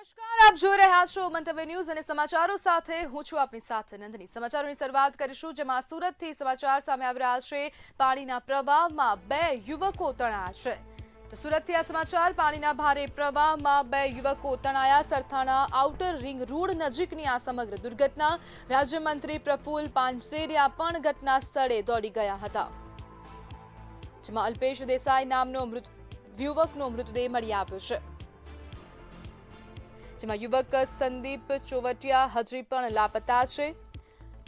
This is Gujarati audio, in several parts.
નમસ્કાર, આપ જોઈ રહ્યા છો મંતવ્ય ન્યૂઝ અને સમાચારો સાથે હું છું આપની સાથે નંદની। સમાચારોની શરૂઆત કરીશું જેમાં સુરતથી સમાચાર સામે આવી રહ્યા છે। પાણીના પ્રવાહમાં બે યુવકો તણાયા છે। તો સુરતથી આ સમાચાર, પાણીના ભારે પ્રવાહમાં બે યુવકો તણાયા। સરથાણા આઉટર રિંગ રોડ નજીકની આ સમગ્ર દુર્ઘટના। રાજ્યમંત્રી પ્રફુલ્લ પાનસેરિયા પણ ઘટના સ્થળે દોડી ગયા હતા, જેમાં અલ્પેશ દેસાઈ નામનો યુવકનો મૃતદેહ મળી આવ્યો છે, જેમાં યુવક સંદીપ ચોવટિયા હજી પણ લાપતા છે।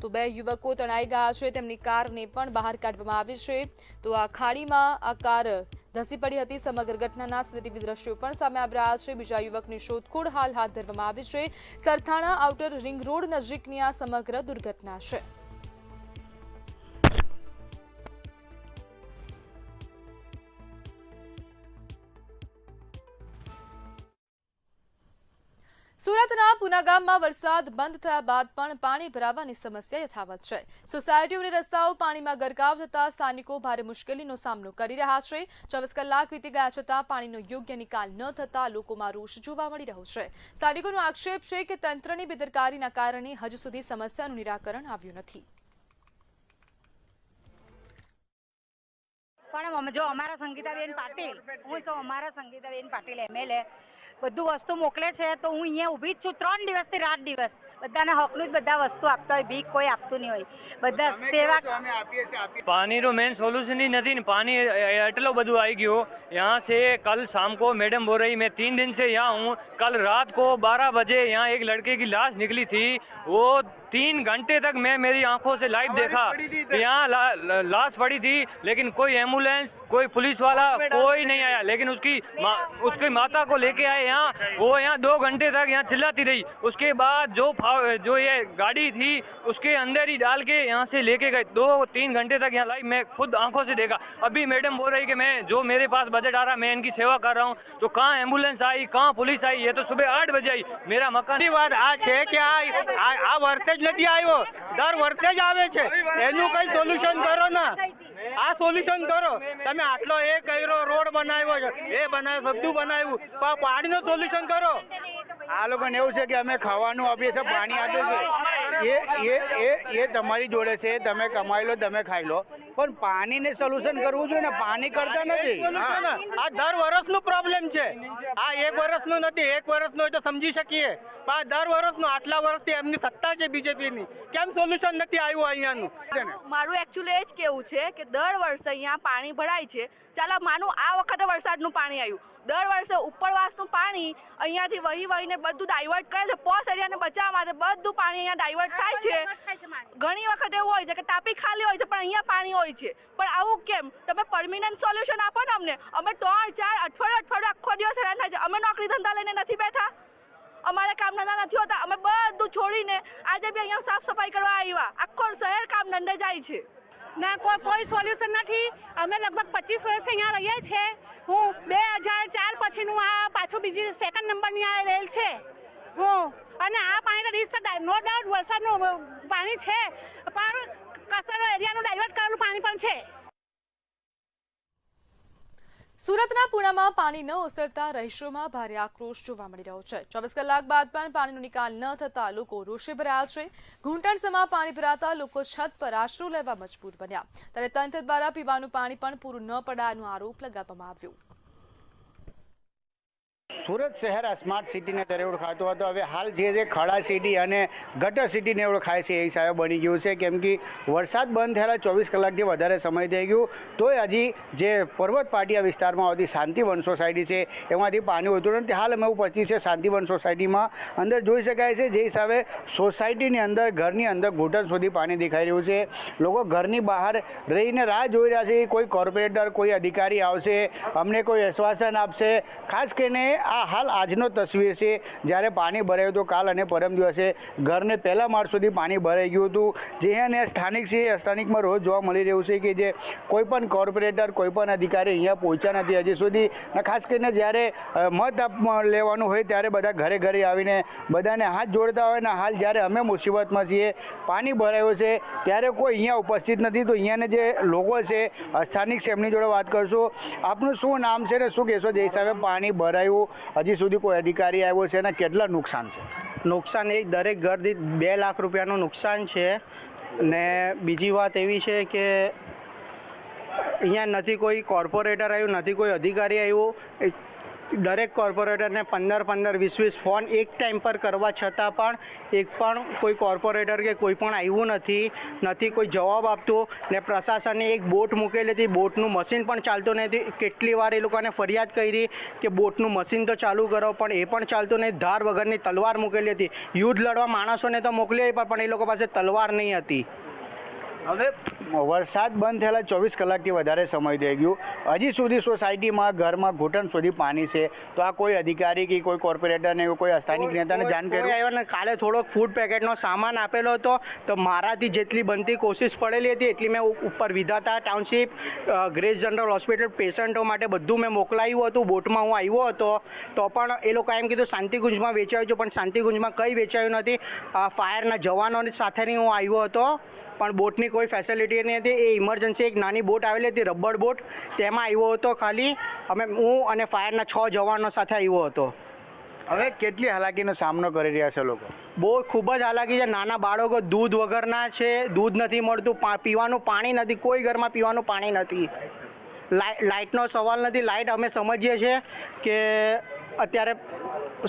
તો બે યુવકો તણાઈ ગયા છે, તેમની કારને પણ બહાર કાઢવામાં આવી છે। તો આ ખાડીમાં આ કાર ધસી પડી હતી। સમગ્ર ઘટનાના સીસીટીવી દ્રશ્યો પણ સામે આવી રહ્યા છે। બીજા યુવકની શોધખોળ હાલ હાથ ધરવામાં આવી છે। સરથાણા આઉટર રિંગ રોડ નજીકની આ સમગ્ર દુર્ઘટના છે। સુરતના પુના ગામમાં વરસાદ બંધ થયા બાદ પણ પાણી ભરાવાની સમસ્યા યથાવત છે। સોસાયટીઓ અને રસ્તાઓ પાણીમાં ગરકાવ થતા સ્થાનિકો ભારે મુશ્કેલીનો સામનો કરી રહ્યા છે। 24 કલાક વીતી ગયા છતાં પાણીનો યોગ્ય નિકાલ ન થતા લોકોમાં રોષ જોવા મળી રહ્યો છે। સ્થાનિકોનો આક્ષેપ છે કે તંત્રની બેદરકારીના કારણે હજુ સુધી સમસ્યાનું નિરાકરણ આવ્યું નથી। પણ જો અમારા સંગીતાબેન પાટીલ, હું તો અમારા સંગીતાબેન પાટીલ એમએલએ બધું વસ્તુ મોકલે છે, તો હું અહીંયા ઊભી જ છું 3 દિવસથી રાત દિવસ। બધાને હકનું જ બધા વસ્તુ આપતા હોય, ભીખ કોઈ આપતું નહીં હોય, બધા સેવા। पानी रो मेन सोल्यूशन ही नहीं। पानी एटलो बधु आई गयो। यहाँ से कल शाम को मैडम बोल रही, मैं 3 दिन से यहाँ हूँ। कल रात को 12 बजे यहाँ एक लड़के की लाश निकली थी। वो 3 घंटे तक मैं मेरी आंखों से लाइव देखा। यहाँ लाश पड़ी थी, लेकिन कोई एम्बुलेंस, कोई पुलिस वाला कोई नहीं आया। लेकिन उसकी माता को लेके आए यहाँ, वो यहाँ 2 घंटे तक यहाँ चिल्लाती रही। उसके बाद जो ये गाड़ी थी उसके अंदर ही डाल के यहाँ से लेके गए। 2-3 घंटे तक यहाँ लाइव मैं खुद आंखों से देखा। अभी मैडम बोल रही कि मैं जो मेरे पास बजट आ रहा मैं इनकी सेवा कर रहा हूँ। तो कहाँ एम्बुलेंस आई, कहाँ पुलिस आई? ये तो सुबह 8 बजे आई। मेरा मकान की बात आ છે કે આ વર્ષે જ નથી આવ્યો, દર વર્ષે જ આવે છે। એનું કઈ સોલ્યુશન કરો ને, આ સોલ્યુશન કરો તમે। આટલો એ કર્યો, રોડ બનાવ્યો છે, એ બનાવ્યો, બધું બનાવ્યું, પણ પાણીનો સોલ્યુશન કરો। આ લોકોને એવું છે કે અમે ખાવાનું આપીએ છીએ, પાણી આપીએ છીએ, એ તમારી જોડે છે, તમે કમાઈ લો, તમે ખાઈ લો, પણ પાણીને સોલ્યુશન કરવું જોઈએ ને। પાણી કરતા નથી। આ દર વર્ષનો પ્રોબ્લેમ છે। આ 1 વર્ષનો નથી। 1 વર્ષનો હોય તો સમજી શકીએ, પણ દર વર્ષનો આટલા વર્ષથી એમની સત્તા છે બીજેપીની, કેમ સોલ્યુશન નથી આવ્યું અહીંયાનું? મારું એકચ્યુઅલી એ જ કેવું છે કે દર વર્ષે અહીંયા પાણી ભરાય છે। ચાલો માનું આ વખતે વરસાદનું પાણી આવ્યું, દર વર્ષે ઉપરવાસનું પાણી અહીંયાથી વહીને બધું ડાયવર્ટ કરે છે। પોશ એરિયાને બચાવવા માટે બધું પાણી અહીંયા ડાયવર્ટ થાય છે। ઘણી વખત એવું હોય છે કે તાપી ખાલી હોય છે પણ અહીંયા પાણી હોય છે, પણ આવું કેમ? તમે પરમિનન્ટ સોલ્યુશન આપો ને અમને। અમે 3-4 અઠવાડિયું આખો દિવસ હેરાન થાય છે। અમે નોકરી ધંધા લઈને નથી બેઠા, અમારે કામ ધંધા નથી હોતા, અમે બધું છોડીને આજે બી અહીંયા સાફ સફાઈ કરવા આવ્યા। આખો શહેર કામ ધંધે જાય છે ના, કોઈ સોલ્યુશન નથી। અમે લગભગ 25 વર્ષથી અહીંયા રહીએ છીએ। હું 2004 પછીનું આ પાછું બીજી 2nd નંબરની આ રેલ છે અને આ પાણી તો રીત નો ડાઉટ વરસાદનું પાણી છે, પણ કસરો એરિયાનું ડાયવર્ટ કરેલું પાણી પણ છે। સુરતના પુણામાં પાણી ન ઓસરતા રહીશોમાં ભારે આક્રોશ જોવા મળી રહ્યો છે। 24 કલાક બાદ પણ પાણીનો નિકાલ ન થતા લોકો રોષે ભરાયા છે। ઘૂંટણસમાં પાણી ભરાતા લોકો છત પર આશરો લેવા મજબૂર બન્યા, ત્યારે તંત્ર દ્વારા પીવાનું પાણી પણ પૂરું ન પડાયાનો આરોપ લગાવવામાં આવ્યો। સુરત શહેર સ્માર્ટ સિટીને તરીકે ઓળખાતો હતો, હવે હાલ જે ખડા સિટી અને ગટર સિટીને ઓળખાય છે એ હિસાબે બની ગયું છે, કેમ કે વરસાદ બંધ થયેલા 24 કલાકથી વધારે સમય થઈ ગયું, તોય હજી જે પર્વત પાટિયા વિસ્તારમાં આવતી શાંતિવન સોસાયટી છે એમાંથી પાણી હોતું નથી। હાલ અમે ઉપસ્થિત છે શાંતિવન સોસાયટીમાં, અંદર જોઈ શકાય છે જે હિસાબે સોસાયટીની અંદર ઘરની અંદર ઘૂંટણ સુધી પાણી દેખાઈ રહ્યું છે। લોકો ઘરની બહાર રહીને રાહ જોઈ રહ્યા છે, કોઈ કોર્પોરેટર, કોઈ અધિકારી આવશે, અમને કોઈ આશ્વાસન આપશે। ખાસ કરીને આ હાલ આજનો તસવીર છે, જ્યારે પાણી ભરાયું હતું કાલ અને પરમ દિવસે ઘરને પહેલા માળ સુધી પાણી ભરાઈ ગયું હતું, જે અને સ્થાનિક છે સ્થાનિકમાં રોજ જોવા મળી રહ્યું છે કે જે કોઈ પણ કોર્પોરેટર, કોઈ પણ અધિકારી અહીંયા પહોંચ્યા નથી હજી સુધી। અને ખાસ કરીને જ્યારે મત લેવાનું હોય ત્યારે બધા ઘરે ઘરે આવીને બધાને હાથ જોડતા હોય, ને હાલ જ્યારે અમે મુસીબતમાં છીએ, પાણી ભરાયું છે, ત્યારે કોઈ અહીંયા ઉપસ્થિત નથી। તો અહીંયાને જે લોકો છે સ્થાનિક છે એમની જોડે વાત કરશું। આપનું શું નામ છે ને શું કહેશો જે હિસાબે પાણી ભરાયું, હજી સુધી કોઈ અધિકારી આવ્યો છે અને કેટલા નુકસાન છે? નુકસાન એક દરેક ઘર દીઠ 2 લાખ રૂપિયાનું નુકસાન છે. ને બીજી વાત એવી છે કે અહીંયા નથી કોઈ કોર્પોરેટર આવ્યું, નથી કોઈ અધિકારી આવ્યું. દરેક કોર્પોરેટરને 15-15, 20-20 ફોન એક ટાઈમ પર કરવા છતાં પણ એક પણ કોઈ કોર્પોરેટર કે કોઈ પણ આવ્યું નથી કોઈ જવાબ આપતું. ને પ્રશાસને એક બોટ મૂકેલી હતી, બોટનું મશીન પણ ચાલતું નથી. કેટલી વાર એ લોકોને ફરિયાદ કરી કે બોટનું મશીન તો ચાલુ કરો, પણ એ પણ ચાલતું નહીં. ધાર વગરની તલવાર મૂકેલી હતી. યુદ્ધ લડવા માણસોને તો મોકલી પણ એ લોકો પાસે તલવાર નહીં હતી. હવે વરસાદ બંધ થયેલા 24 કલાકથી વધારે સમય થઈ ગયું, હજી સુધી સોસાયટીમાં ઘરમાં ઘૂંટણ સુધી પાણી છે. તો આ કોઈ અધિકારી કે કોઈ કોર્પોરેટરને કોઈ સ્થાનિક નેતાને જાણ કરી? આવ્યો ને કાલે થોડોક ફૂડ પેકેટનો સામાન આપેલો હતો, તો મારાથી જેટલી બનતી કોશિશ પડેલી હતી એટલી મેં ઉપર વિધાતા ટાઉનશીપ, ગ્રેસ જનરલ હોસ્પિટલ પેશન્ટો માટે બધું મેં મોકલાવ્યું હતું. બોટમાં હું આવ્યો હતો તો પણ એ લોકો એમ કીધું શાંતિકુંજમાં વેચાયું છે, પણ શાંતિકુંજમાં કંઈ વેચાયું નથી. ફાયરના જવાનોની સાથેની હું આવ્યો હતો, પણ બોટની કોઈ ફેસિલિટી નહીં હતી. એ ઇમરજન્સી એક નાની બોટ આવેલી હતી, રબર બોટ, તેમાં આવ્યો હતો ખાલી. હું અને ફાયરના 6 જવાનો સાથે આવ્યો હતો. હવે કેટલી હાલાકીનો સામનો કરી રહ્યા છે લોકો? બહુ ખૂબ જ હાલાકી છે. નાના બાળકો દૂધ વગરના છે, દૂધ નથી મળતું, પીવાનું પાણી નથી, કોઈ ઘરમાં પીવાનું પાણી નથી. લાઇટનો સવાલ નથી. લાઇટ અમે સમજીએ છીએ કે અત્યારે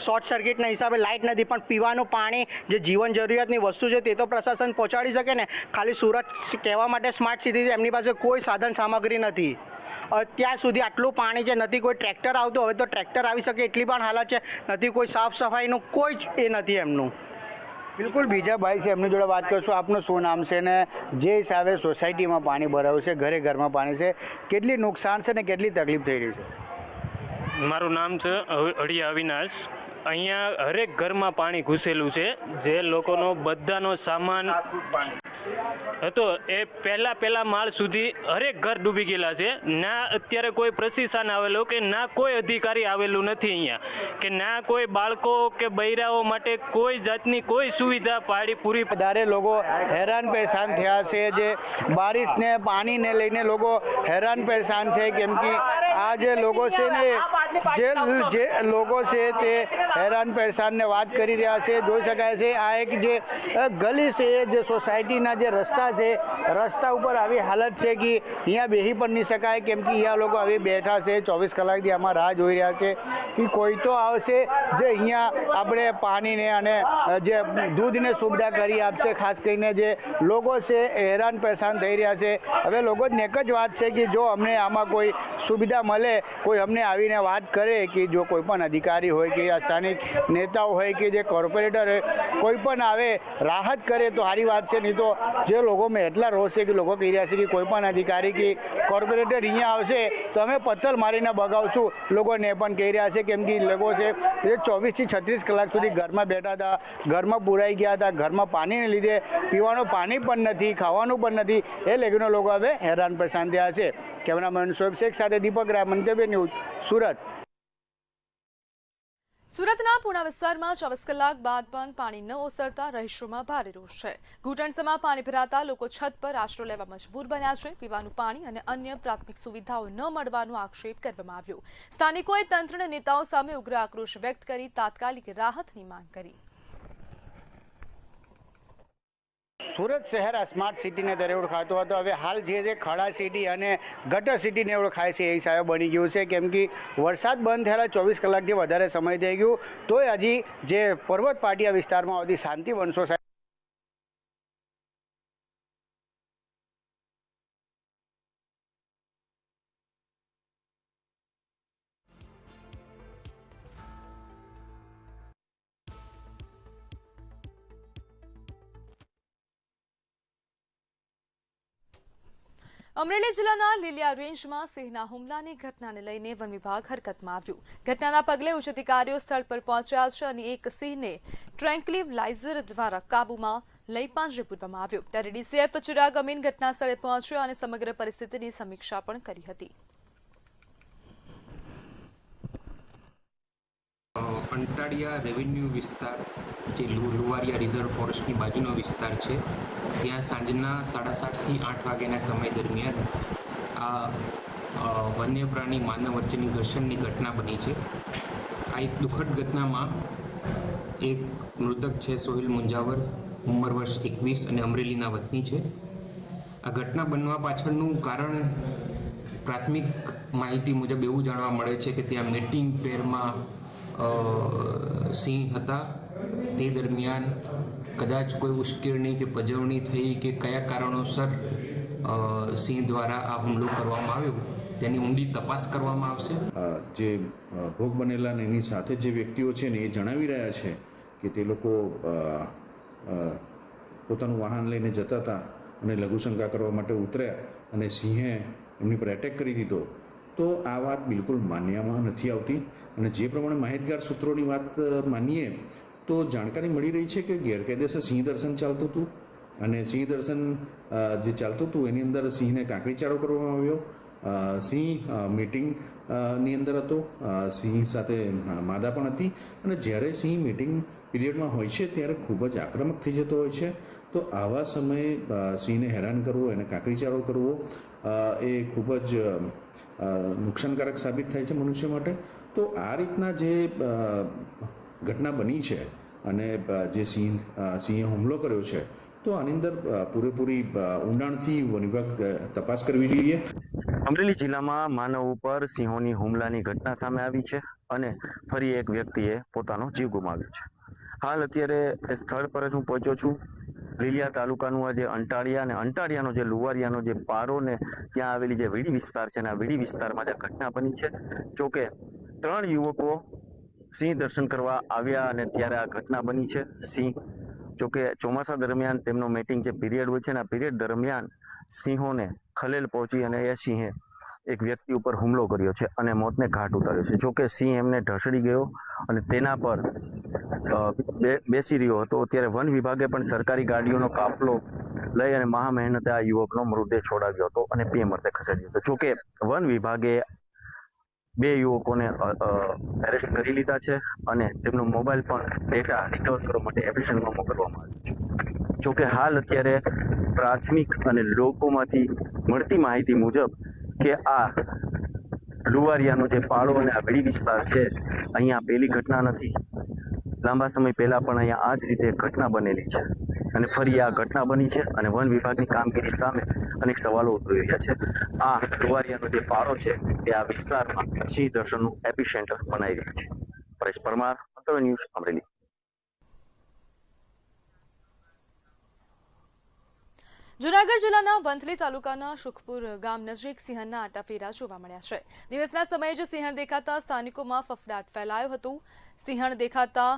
શોર્ટ સર્કિટના હિસાબે લાઇટ નથી, પણ પીવાનું પાણી જે જીવન જરૂરિયાતની વસ્તુ છે તે તો પ્રશાસન પહોંચાડી શકે ને. ખાલી સુરત કહેવા માટે સ્માર્ટ સિટી છે, એમની પાસે કોઈ સાધન સામગ્રી નથી. અત્યાર સુધી આટલું પાણી છે, નથી કોઈ ટ્રેક્ટર આવતું, હવે તો ટ્રેક્ટર આવી શકે એટલી પણ હાલત છે. નથી કોઈ સાફ સફાઈનું કોઈ જ એ નથી એમનું. બિલકુલ, બીજા ભાઈ છે, એમની જોડે વાત કરશું. આપનું શું નામ છે ને જે હિસાબે સોસાયટીમાં પાણી ભરાયું છે, ઘરમાં પાણી છે, કેટલી નુકસાન છે ને કેટલી તકલીફ થઈ રહી છે? મારું નામ છે અડિયા અવિનાશ. અહીંયા હરેક ઘરમાં પાણી ઘૂસેલું છે. જે લોકોનો બધાનો સામાન હતો એ પહેલા માળ સુધી હરેક ઘર ડૂબી ગયેલા છે. ના અત્યારે કોઈ પ્રશાસન આવેલો કે ના કોઈ અધિકારી આવેલું નથી અહીંયા, કે ના કોઈ બાળકો કે બૈરાઓ માટે કોઈ જાતની કોઈ સુવિધા પૂરી. વધારે લોકો હેરાન પરેશાન થયા છે. જે બારિશને પાણીને લઈને લોકો હેરાન પરેશાન છે, કેમ કે આ જે લોકો છે ને જે લોકો છે તે હેરાન પરેશાનને વાત કરી રહ્યા છે. જોઈ શકાય છે આ એક જે ગલી છે, જે સોસાયટીના જે રસ્તા છે, રસ્તા ઉપર આવી હાલત છે કે અહીંયા બેસી પણ નહીં શકાય, કેમ કે અહીંયા લોકો હવે બેઠા છે. 24 કલાકથી આમાં રાહ જોઈ રહ્યા છે કે કોઈ તો આવશે જે અહીંયા આપણે પાણીને અને જે દૂધને સુવિધા કરી આપશે. ખાસ કરીને જે લોકો છે એ હેરાન પરેશાન થઈ રહ્યા છે. હવે લોકોની એક જ વાત છે કે જો અમને આમાં કોઈ સુવિધા મળે, કોઈ અમને આવીને વાત કરે કે જો કોઈ પણ અધિકારી હોય કે સ્થાનિક નેતાઓ હોય કે જે કોર્પોરેટર હોય, કોઈ પણ આવે રાહત કરે તો સારી વાત છે. નહીં તો જે લોકોમાં એટલા રોષ છે કે લોકો કહી રહ્યા છે કે કોઈ પણ અધિકારી કે કોર્પોરેટર અહીંયા આવશે તો અમે પથ્થર મારીને ભગાવશું, લોકોને પણ કહી રહ્યા છે. કેમ કે લોકો છે એ 24 થી 36 કલાક સુધી ઘરમાં બેઠા હતા, ઘરમાં પુરાઈ ગયા હતા. ઘરમાં પાણીને લીધે પીવાનું પાણી પણ નથી, ખાવાનું પણ નથી. એ લઈને લોકો હવે હેરાન પરેશાન થયા છે. કેમેરામેન શોએબ શેખ સાથે દીપક રાય, મંતવ્ય ન્યૂઝ, સુરત. સુરતના પૂણા વિસ્તારમાં 24 કલાક બાદ પણ પાણી ન ઓસરતા રહીશોમાં ભારે રોષ છે. ઘૂંટણસમાં પાણી ભરાતા લોકો છત પર આશરો લેવા મજબૂર બન્યા છે. પીવાનું પાણી અને અન્ય પ્રાથમિક સુવિધાઓ ન મળવાનો આક્ષેપ કરવામાં આવ્યો. સ્થાનિકોએ તંત્ર અને નેતાઓ સામે ઉગ્ર આક્રોશ વ્યક્ત કરી તાત્કાલિક રાહતની માંગ કરી. સુરત શહેર સ્માર્ટ સિટીને દરે ઓળખાતો હતો, હવે હાલ જે ખડા સિટી અને ગટર સિટીને ઓળખાય છે એ હિસાબે બની ગયું છે. કેમ કે વરસાદ બંધ થયેલા 24 કલાકથી વધારે સમય થઈ ગયું, તોય હજી જે પર્વત પાટિયા વિસ્તારમાં આવતી શાંતિવન સોસાયટી અમરેલી જિલ્લાના લીલિયા રેન્જમાં સિંહના હુમલાની ઘટનાને લઈને વન વિભાગ હરકતમાં આવ્યું. ઘટનાના પગલે ઉચ્ચ અધિકારીઓ સ્થળ પર પહોંચ્યા છે અને એક સિંહને ટ્રેન્કલિવલાઇઝર દ્વારા કાબૂમાં લઈ પાંજરે પૂરવામાં આવ્યો. ત્યારે ડીસીએફ ચિરાગ અમીન ઘટના સ્થળે પહોંચ્યો અને સમગ્ર પરિસ્થિતિની સમીક્ષા પણ કરી હતી. અંટાળિયા રેવન્યુ વિસ્તાર, જે લુવારિયા રિઝર્વ ફોરેસ્ટની બાજુનો વિસ્તાર છે, ત્યાં સાંજના 7:30 થી 8 વાગ્યાના સમય દરમિયાન આ વન્ય પ્રાણી માનવ વચ્ચેની ઘર્ષણની ઘટના બની છે. આ એક દુઃખદ ઘટનામાં એક મૃતક છે સોહિલ મુંજાવર, ઉંમર વર્ષ 21 અને અમરેલીના વતની છે. આ ઘટના બનવા પાછળનું કારણ પ્રાથમિક માહિતી મુજબ એવું જાણવા મળે છે કે ત્યાં મીટિંગ પેરમાં સિંહ હતા. તે દરમિયાન કદાચ કોઈ ઉશ્કેરણી કે પજવણી થઈ કે કયા કારણોસર સિંહ દ્વારા આ હુમલો કરવામાં આવ્યો તેની ઊંડી તપાસ કરવામાં આવશે. જે ભોગ બનેલા અને એની સાથે જે વ્યક્તિઓ છે ને એ જણાવી રહ્યા છે કે તે લોકો પોતાનું વાહન લઈને જતા હતા અને લઘુશંકા કરવા માટે ઉતર્યા અને સિંહે એમની પર એટેક કરી દીધો. તો આ વાત બિલકુલ માન્યમાં નથી આવતી. અને જે પ્રમાણે માહિતગાર સૂત્રોની વાત માનીએ તો જાણકારી મળી રહી છે કે ગેરકાયદેસર સિંહ દર્શન ચાલતું હતું અને સિંહ દર્શન જે ચાલતું હતું એની અંદર સિંહને કાંકરીચાળો કરવામાં આવ્યો. સિંહ મીટિંગની અંદર હતો, સિંહ સાથે માદા પણ હતી અને જ્યારે સિંહ મીટિંગ પીરિયડમાં હોય છે ત્યારે ખૂબ જ આક્રમક થઈ જતો હોય છે. તો આવા સમયે સિંહને હેરાન કરવો, એને કાંકરીચાળો કરવો એ ખૂબ જ નુકસાનકારક સાબિત થાય છે મનુષ્ય માટે. તો આ રીતના જે ઘટના બની છે અને જે સિંહે હુમલો કર્યો છે તો આની અંદર પૂરેપૂરી ઊંડાણથી વન વિભાગ તપાસ કરવી જોઈએ. અમરેલી જિલ્લામાં માનવ ઉપર સિંહોની હુમલાની ઘટના સામે આવી છે અને ફરી એક વ્યક્તિએ પોતાનો જીવ ગુમાવ્યો છે. હાલ અત્યારે એ સ્થળ પર જ હું પહોંચ્યો છું. લીલિયા તાલુકાનું આ જે અંટાળિયા અને અંટાળિયાનો જે લુવારિયાનો જે પારો ને ત્યાં આવેલી જે વીડી વિસ્તાર છે ને આ વીડી વિસ્તારમાં જે ઘટના બની છે. જોકે 3 યુવકો સિંહ દર્શન કરવા આવ્યા અને ત્યારે આ ઘટના બની છે. સિંહ જોકે ચોમાસા દરમિયાન તેમનો મેટિંગ જે પીરિયડ હોય છે ને આ પીરિયડ દરમિયાન સિંહોને ખલેલ પહોંચી અને એ સિંહે એક વ્યક્તિ ઉપર હુમલો કર્યો છે અને મોતને ઘાટ ઉતાર્યો છે. જોકે સિંહ એમને ઢસડી ગયો અને તેના પર બેસી રહ્યો હતો. ત્યારે વન વિભાગે પણ સરકારી ગાડીઓનો કાફલો લઈ અને મહા મહેનતે આ યુવકનો મૃતદેહ છોડાવ્યો હતો અને પીએમ ખસેડ્યો હતો. જોકે વન વિભાગે 2 યુવકોને એરેસ્ટ કરી લીધા છે અને તેમનો મોબાઈલ પણ ડેટા રિકવર કરવા માટે એપ્લિકેશનમાં મોકલવામાં આવ્યો છે. જોકે હાલ અત્યારે પ્રાથમિક અને લોકોમાંથી મળતી માહિતી મુજબ કે આ લુવારિયાનો જે પાળો અને આ વીડી વિસ્તાર છે અહીંયા પહેલી ઘટના નથી. લાંબા સમય પહેલા પણ અહીંયા આ જ રીતે ઘટના બનેલી છે અને ફરી આ ઘટના બની છે અને વન વિભાગની કામગીરી સામે અનેક સવાલો ઉઠી રહ્યા છે. આ લુવારિયાનો જે પાળો છે એ આ વિસ્તારમાં સિંહ દર્શનનું એપિસેન્ટર બનાવી રહ્યું છે. પરેશ પરમાર, મંતવ્ય ન્યૂઝ, અમરેલી. જૂનાગઢ જિલ્લાના વંથલી તાલુકાના સુખપુર ગામ નજીક સિંહણના આટાફેરા જોવા મળ્યા છે. દિવસના સમયે જ સિંહણ દેખાતા સ્થાનિકોમાં ફફડાટ ફેલાયો હતો. સિંહણ દેખાતા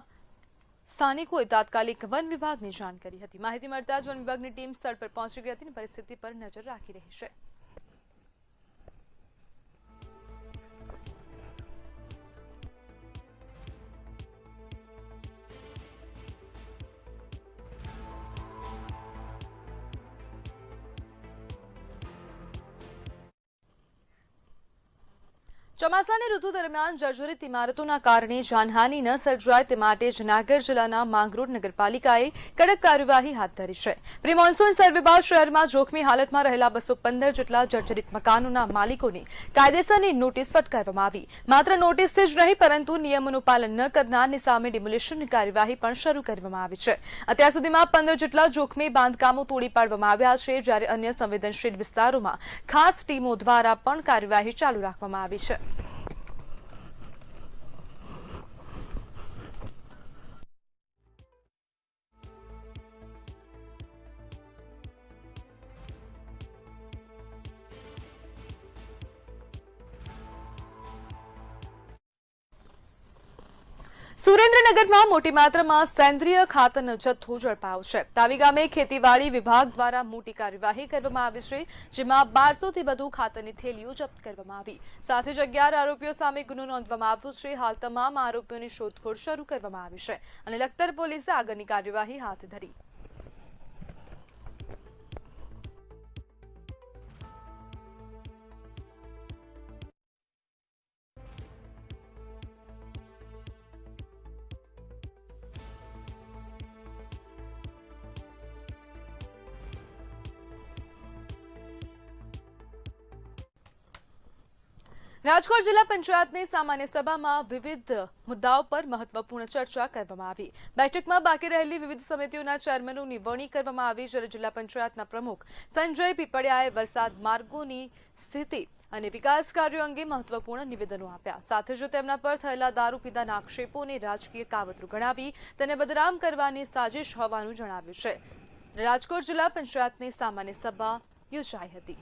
સ્થાનિકોએ તાત્કાલિક વન વિભાગને જાણ કરી હતી. માહિતી મળતા જ વન વિભાગની ટીમ સ્થળ પર પહોંચી ગઈ હતી અને પરિસ્થિતિ પર નજર રાખી રહી છે. ચોમાસાની ઋતુ દરમિયાન જર્જરિત ઇમારતોના કારણે જાનહાનિ ન સર્જાય તે માટે જૂનાગઢ જિલ્લાના માંગરોળ નગરપાલિકાએ કડક કાર્યવાહી હાથ ધરી છે. પ્રી મોન્સૂન સર્વે બાદ શહેરમાં જોખમી હાલતમાં રહેલા 215 જેટલા જર્જરિત મકાનોના માલિકોને કાયદેસરની નોટિસ ફટકારવામાં આવી. માત્ર નોટિસથી જ નહીં પરંતુ નિયમોનું પાલન ન કરનારની સામે ડિમોલિશનની કાર્યવાહી પણ શરૂ કરવામાં આવી છે. અત્યાર સુધીમાં 15 જેટલા જોખમી બાંધકામો તોડી પાડવામાં આવ્યા છે, જ્યારે અન્ય સંવેદનશીલ વિસ્તારોમાં ખાસ ટીમો દ્વારા પણ કાર્યવાહી ચાલુ રાખવામાં આવી છે. સુરેન્દ્રનગરમાં મોટી માત્રામાં સેન્દ્રીય ખાતરનો જથ્થો ઝડપાયો છે. તાવી ગામે ખેતીવાડી વિભાગ દ્વારા મોટી કાર્યવાહી કરવામાં આવી છે, જેમાં 1200થી વધુ ખાતરની થેલીઓ જપ્ત કરવામાં આવી. સાથે જ 11 આરોપીઓ સામે ગુનો નોંધવામાં આવ્યો છે. હાલ તમામ આરોપીઓની શોધખોળ શરૂ કરવામાં આવી છે અને લખતર પોલીસે આગળની કાર્યવાહી હાથ ધરી. રાજકોટ જિલ્લા પંચાયતની સામાન્ય સભામાં વિવિધ મુદ્દાઓ પર મહત્વપૂર્ણ ચર્ચા કરવામાં આવી. બેઠકમાં બાકી રહેલી વિવિધ સમિતિઓના ચેરમેનોની વરણી કરવામાં આવી, જ્યારે જિલ્લા પંચાયતના પ્રમુખ સંજય પીપળિયાએ વરસાદ માર્ગોની સ્થિતિ અને વિકાસ કાર્યો અંગે મહત્વપૂર્ણ નિવેદનો આપ્યા. સાથે જ તેમના પર થયેલા દારૂ પીધાના આક્ષેપોને રાજકીય કાવતરું ગણાવી તેને બદનામ કરવાની સાજિશ હોવાનું જણાવ્યું છે. રાજકોટ જિલ્લા પંચાયતની સામાન્ય સભા યોજાઈ હતી.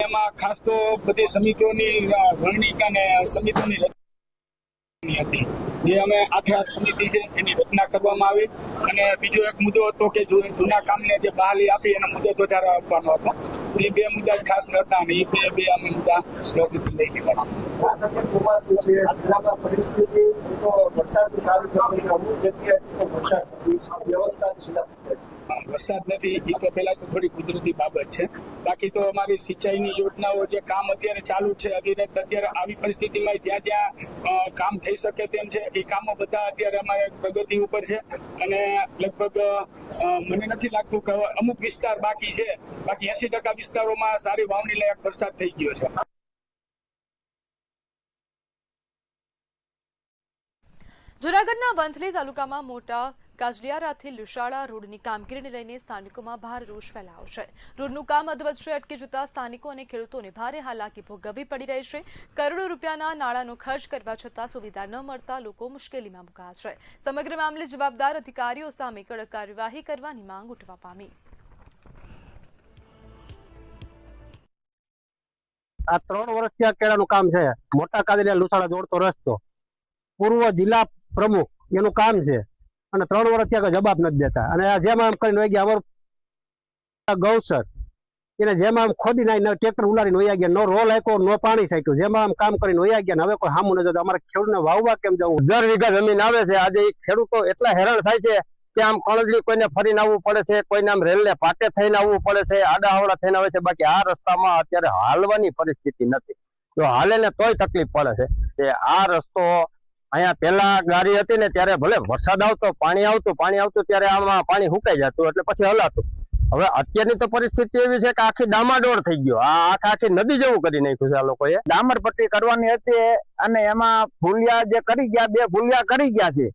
એમાં ખાસ તો બધી સમિતિઓની વરણી અને સમિતિઓની રચના હતી. જે અમે 8 સમિતિ છે એની રચના કરવામાં આવી. અને બીજો એક મુદ્દો હતો કે જૂના કામને જે બહાલી આપી એનો મુદ્દો વધારે આપવાનો હતો. એ 2 મુદ્દા જ ખાસ હતા અને એ બે અમે મુદ્દા લોકહિતમાં લઈ લીધા છે. પરિસ્થિતિ વરસાદની સારી જમીન અમુક જગ્યાએ વ્યવસ્થા વરસાદ નથી એ તો પહેલા તો થોડી કુદરતી બાબત છે. બાકી તો અમારી સિંચાઈની યોજનાઓ જે કામ અત્યારે ચાલુ છે અત્યારે આવી પરિસ્થિતિમાં જ્યાં જ્યાં કામ થઈ શકે તેમ છે એ કામો બધા અત્યારે અમારે પ્રગતિ ઉપર છે. અને લગભગ મને નથી લાગતું કે અમુક વિસ્તાર બાકી છે. બાકી 80% વિસ્તારોમાં સારી વાવણી લાયક વરસાદ થઈ ગયો છે. જૂનાગઢના વંથલી તાલુકામાં મોટા કાજલિયારાથી લુશાળા રોડની કામગીરીને લઈને સ્થાનિકોમાં ભારે રોષ ફેલાયો છે. રોડનું કામ અધવચ્ચે અટકી જતા સ્થાનિકો અને ખેડૂતોને ભારે હાલાકી ભોગવવી પડી રહી છે. કરોડો રૂપિયાના નાણાંનો ખર્ચ કરવા છતાં સુવિધા ન મળતા લોકો મુશ્કેલીમાં મુકાયા છે. સમગ્ર મામલે જવાબદાર અધિકારીઓ સામે કડક કાર્યવાહી કરવાની માંગ ઉઠવા પામી. આ 3 વર્ષથી આ કેળાનું કામ છે. મોટા કાજલિયા લુસાડા જોડતો રસ્તો પૂર્વ જિલ્લા પ્રમુખ એનું કામ છે અને 3 વર્ષથી આગળ જવાબ નથી દેતા. અને જેમ આમ કરીને વહી ગયા અમારું ગૌસર એને જેમ આમ ખોદી નાખી ટ્રેક્ટર ઉલાડીને વહી ગયા. નો રોલ આપ્યો, નો પાણી સાક્યું, જેમાં આમ કામ કરીને વહી ગયા. હવે કોઈ સામું ન જતું. અમારે ખેડૂતને વાવવા કેમ જવું? 10 વીઘા જમીન આવે છે. આજે ખેડૂતો એટલા હેરાન થાય છે કે આમ કણજલી કોઈને ફરીને આવવું પડે છે, કોઈને આમ રેલને પાટે થઈને આવવું પડે છે, આડા આવડા થઈને આવે છે. બાકી આ રસ્તામાં અત્યારે હાલવાની પરિસ્થિતિ નથી. જો હાલે ને તોય તકલીફ પડે છે. કે આ રસ્તો અહીંયા પેલા ગાડી હતી ને ત્યારે ભલે વરસાદ આવતો, પાણી આવતું ત્યારે આમાં પાણી સુકાઈ જતું એટલે પછી હલાતું. હવે અત્યારની તો પરિસ્થિતિ એવી છે કે આખી ડામાડોળ થઈ ગયો. આ આખી નદી જેવું કરી નાખ્યું છે આ લોકોએ. ડામર પટ્ટી કરવાની હતી અને એમાં ફૂલિયા જે કરી ગયા, 2 ફૂલિયા કરી ગયા છે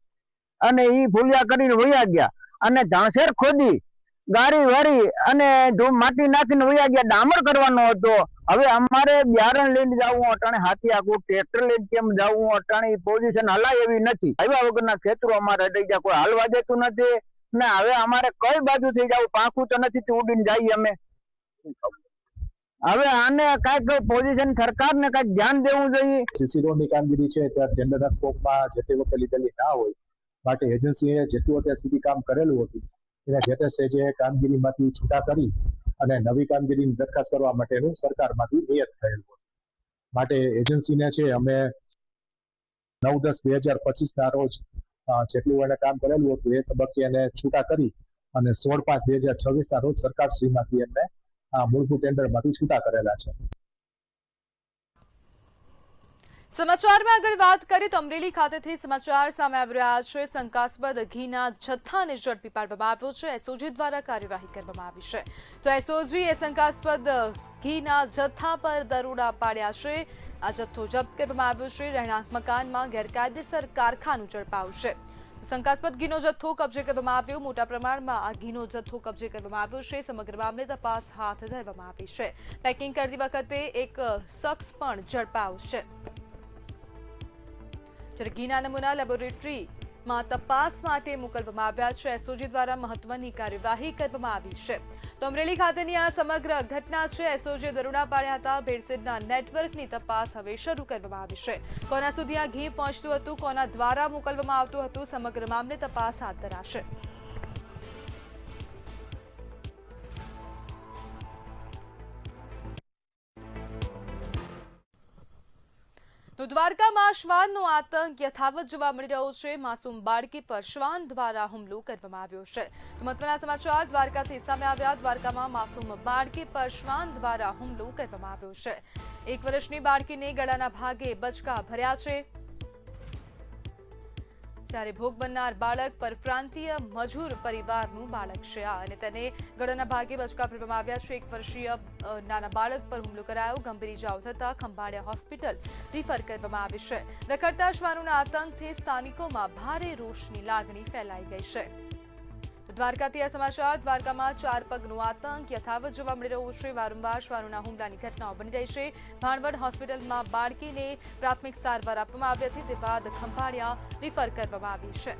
અને ઈ ફૂલિયા કરીને વયા ગયા અને ઝાંસેર ખોદી ગાડી વારી અને માટી નાખીને વયા ગયા. ડામર કરવાનો હતો. હવે અમારે બિયારણ લઈને જવું અટાણે હાથી આગું, ટ્રેક્ટર લઈને કેમ જવું અટાણે પોઝિશન હલાય એવી નથી. આવ્યા વગરના ખેતરો અમારે રહી ગયા, કોઈ હાલવા દેતું નથી ને હવે અમારે કઈ બાજુ થઈ જવું? પાંખું તો નથી ઉડીને જઈએ અમે. હવે આને કઈક પોઝિશન સરકારને કઈક ધ્યાન દેવું જોઈએ. સીસી રોડની કામગીરી છે ત્યાં ટેન્ડરના સ્કોપમાં જે તે વખતે લીધેલી ના હોય માટે એજન્સીએ જેટલું અત્યાર સુધી કામ કરેલું હતું એના જે તે સ્ટેજે કામગીરીમાંથી છૂટા કરી અને નવી કામગીરીની દરખાસ્ત કરવા માટેનું સરકારમાંથી નિયત થયેલું હતું. માટે એજન્સીને છે અમે 9/10/2025 રોજ જેટલું એને કામ કરેલું હતું એ તબક્કે એને છૂટા કરી અને 16/5/2026 રોજ સરકારશ્રીમાંથી એમને મૂળભૂત ટેન્ડરમાંથી છૂટા કરેલા છે. સમાચારમાં આગળ વાત કરીએ તો અમરેલી ખાતેથી સમાચાર સામે આવી રહ્યા છે. શંકાસ્પદ ઘીના જથ્થાને ઝડપી પાડવામાં આવ્યો છે. એસઓજી દ્વારા કાર્યવાહી કરવામાં આવી છે. તો એસઓજીએ શંકાસ્પદ ઘીના જથ્થા પર દરોડા પાડ્યા છે. આ જથ્થો જપ્ત કરવામાં આવ્યો છે. રહેણાંક મકાનમાં ગેરકાયદેસર કારખાનું ઝડપાયું છે. શંકાસ્પદ ઘીનો જથ્થો કબજે કરવામાં આવ્યો. મોટા પ્રમાણમાં આ ઘીનો જથ્થો કબજે કરવામાં આવ્યો છે. સમગ્ર મામલે તપાસ હાથ ધરવામાં આવી છે. પેકિંગ કરતી વખતે એક શખ્સ પણ ઝડપાયો છે. જ્યારે ઘીના નમૂના લેબોરેટરીમાં તપાસ માટે મોકલવામાં આવ્યા છે. એસઓજી દ્વારા મહત્વની કાર્યવાહી કરવામાં આવી છે. તો અમરેલી ખાતેની આ સમગ્ર ઘટના છે. એસઓજીએ દરોડા પાડ્યા હતા. ભેળસેળના નેટવર્કની તપાસ હવે શરૂ કરવામાં આવી છે. કોના સુધી આ ઘી પહોંચતું હતું, કોના દ્વારા મોકલવામાં આવતું હતું, સમગ્ર મામલે તપાસ હાથ ધરાશે. તો દ્વારકામાં શ્વાનનો આતંક યથાવત જોવા મળી રહ્યો છે. માસૂમ બાળકી પર શ્વાન દ્વારા હુમલો કરવામાં આવ્યો છે. તો મહત્વના સમાચાર દ્વારકાથી સામે આવ્યા. દ્વારકામાં માસૂમ બાળકી પર શ્વાન દ્વારા હુમલો કરવામાં આવ્યો છે. 1 વર્ષની બાળકીને ગળાના ભાગે બચકા ભર્યા છે. જ્યારે ભોગ બનનાર બાળક પરપ્રાંતીય મજૂર પરિવારનું બાળક છે અને તેને ગળાના ભાગે બચકા આપવામાં આવ્યા છે. 1 વર્ષીય નાના બાળક પર હુમલો કરાયો. ગંભીર ઇજાઓ થતા ખંભાળિયા હોસ્પિટલ રિફર કરવામાં આવી છે. રખડતા શ્વાનોના આતંકથી સ્થાનિકોમાં ભારે રોષની લાગણી ફેલાઈ ગઈ છે. દ્વારકાથી આ સમાચાર. દ્વારકામાં 4 પગનો આતંક યથાવત જોવા મળી રહ્યો છે. વારંવાર શ્વાનોના હુમલાની ઘટનાઓ બની રહી છે. ભાણવડ હોસ્પિટલમાં બાળકીને પ્રાથમિક સારવાર આપવામાં આવી હતી. તે બાદ ખંભાળિયા રિફર કરવામાં આવી છે.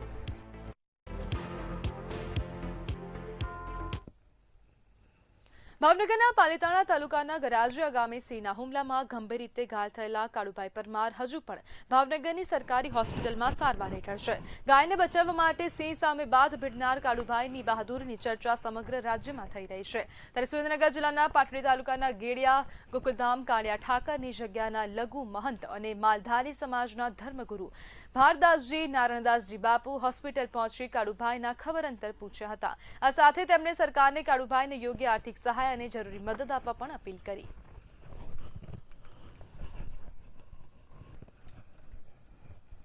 ભાવનગરના પાલીતાણા તાલુકાના ગરાજિયા ગામે સિંહના હુમલામાં ગંભીર રીતે ઘાયલ થયેલા કાળુભાઈ પરમાર હજુ પણ ભાવનગરની સરકારી હોસ્પિટલમાં સારવાર હેઠળ છે. ગાયને બચાવવા માટે સિંહ સામે બાદ ભીડનાર કાળુભાઈની બહાદુરીની ચર્ચા સમગ્ર રાજ્યમાં થઈ રહી છે. ત્યારે સુરેન્દ્રનગર જિલ્લાના પાટડી તાલુકાના ગેડિયા ગોકુલધામ કાળિયા ઠાકરની જગ્યાના લઘુ મહંત અને માલધારી સમાજના ધર્મગુરુ ભારદાસજી નારાયણદાસજી બાપુ હોસ્પિટલ પહોંચી કાળુભાઈના ખબર અંતર પૂછ્યા હતા. આ સાથે તેમણે સરકારને કાળુભાઈને યોગ્ય આર્થિક સહાય અને જરૂરી મદદ આપવા પણ અપીલ કરી.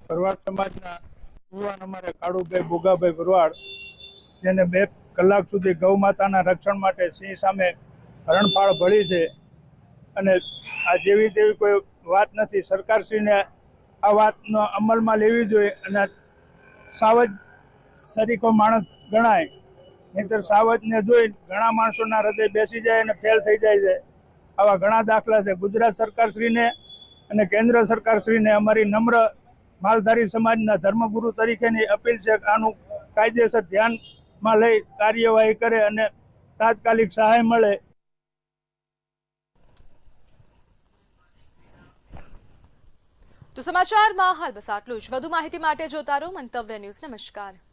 ભરવાડ સમાજના યુવાન અમારે કાળુભાઈ ભોગાભાઈ ભરવાડ, જેને 2 કલાક સુધી ગૌ માતાના રક્ષણ માટે સિંહ સામે હરણફાળ ભળી છે અને આ જેવી તેવી કોઈ વાત નથી. સરકારશ્રીને આ વાતનો અમલમાં લેવી જોઈએ અને સાવજ સરીખો માણસ ગણાય, નહીંતર સાવજને જોઈ ઘણા માણસોના હૃદય બેસી જાય અને ફેલ થઈ જાય છે. આવા ઘણા દાખલા છે. ગુજરાત સરકારશ્રીને અને કેન્દ્ર સરકારશ્રીને અમારી નમ્ર માલધારી સમાજના ધર્મગુરુ તરીકેની અપીલ છે કે આનું કાયદેસર ધ્યાનમાં લઈ કાર્યવાહી કરે અને તાત્કાલિક સહાય મળે. તો સમાચારમાં હાલ બસ આટલું જ. વધુ માહિતી માટે જોતા રહો મંતવ્ય ન્યૂઝ. નમસ્કાર.